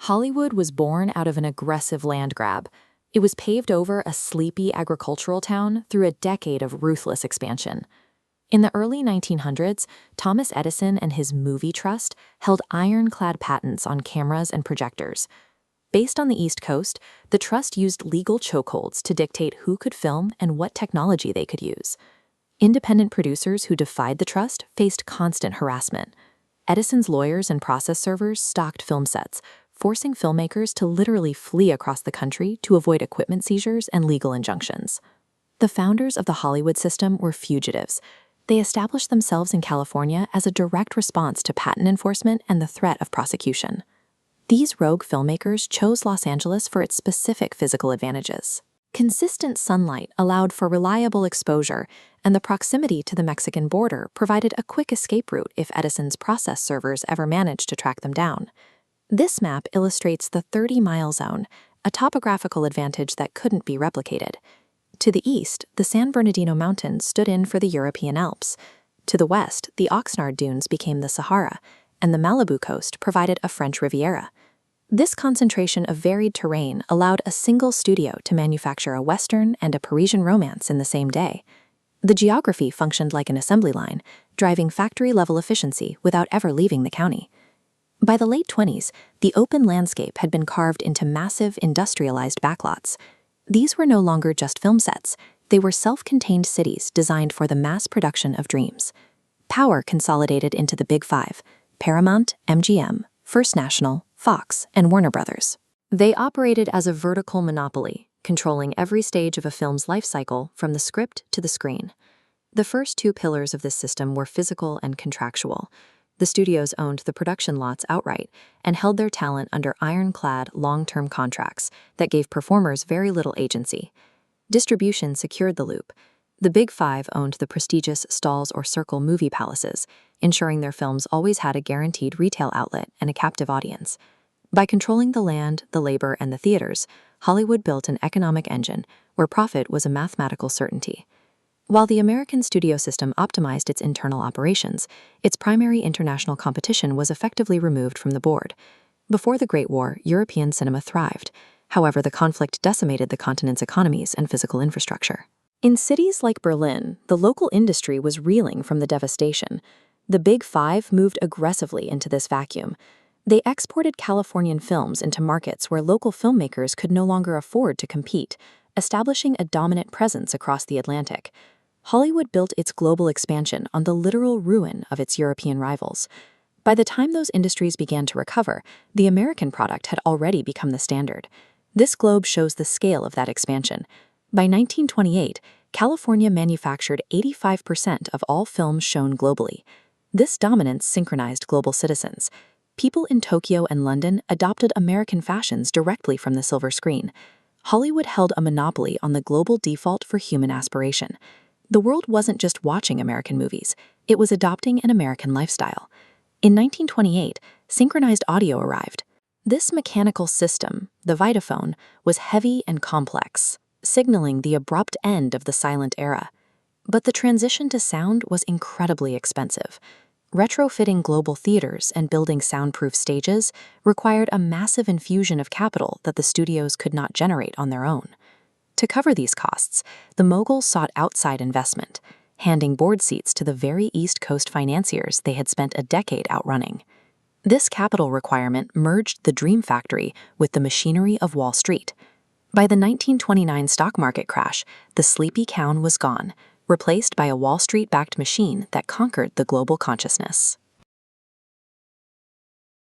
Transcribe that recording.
Hollywood was born out of an aggressive land grab. It was paved over a sleepy agricultural town through a decade of ruthless expansion. In the early 1900s, Thomas Edison and his movie trust held ironclad patents on cameras and projectors. Based on the East Coast, the trust used legal chokeholds to dictate who could film and what technology they could use. Independent producers who defied the trust faced constant harassment. Edison's lawyers and process servers stocked film sets, forcing filmmakers to literally flee across the country to avoid equipment seizures and legal injunctions. The founders of the Hollywood system were fugitives. They established themselves in California as a direct response to patent enforcement and the threat of prosecution. These rogue filmmakers chose Los Angeles for its specific physical advantages. Consistent sunlight allowed for reliable exposure, and the proximity to the Mexican border provided a quick escape route if Edison's process servers ever managed to track them down. This map illustrates the 30-mile zone, a topographical advantage that couldn't be replicated. To the east, the San Bernardino Mountains stood in for the European Alps. To the west, the Oxnard Dunes became the Sahara, and the Malibu coast provided a French Riviera. This concentration of varied terrain allowed a single studio to manufacture a Western and a Parisian romance in the same day. The geography functioned like an assembly line, driving factory-level efficiency without ever leaving the county. By the late 20s, the open landscape had been carved into massive industrialized backlots. These were no longer just film sets. They were self-contained cities designed for the mass production of dreams. Power consolidated into the Big Five: Paramount, MGM, First National, Fox, and Warner Brothers. They operated as a vertical monopoly, controlling every stage of a film's life cycle from the script to the screen. The first two pillars of this system were physical and contractual. The studios owned the production lots outright and held their talent under ironclad, long-term contracts that gave performers very little agency. Distribution secured the loop. The Big Five owned the prestigious Stalls or Circle movie palaces, ensuring their films always had a guaranteed retail outlet and a captive audience. By controlling the land, the labor, and the theaters, Hollywood built an economic engine where profit was a mathematical certainty. While the American studio system optimized its internal operations, its primary international competition was effectively removed from the board. Before the Great War, European cinema thrived. However, the conflict decimated the continent's economies and physical infrastructure. In cities like Berlin, the local industry was reeling from the devastation. The Big Five moved aggressively into this vacuum. They exported Californian films into markets where local filmmakers could no longer afford to compete, establishing a dominant presence across the Atlantic. Hollywood built its global expansion on the literal ruin of its European rivals. By the time those industries began to recover, the American product had already become the standard. This globe shows the scale of that expansion. By 1928, California manufactured 85% of all films shown globally. This dominance synchronized global citizens. People in Tokyo and London adopted American fashions directly from the silver screen. Hollywood held a monopoly on the global default for human aspiration. The world wasn't just watching American movies, it was adopting an American lifestyle. In 1928, synchronized audio arrived. This mechanical system, the Vitaphone, was heavy and complex, signaling the abrupt end of the silent era. But the transition to sound was incredibly expensive. Retrofitting global theaters and building soundproof stages required a massive infusion of capital that the studios could not generate on their own. To cover these costs, the moguls sought outside investment, handing board seats to the very East Coast financiers they had spent a decade outrunning. This capital requirement merged the dream factory with the machinery of Wall Street. By the 1929 stock market crash, the sleepy town was gone, replaced by a Wall Street-backed machine that conquered the global consciousness.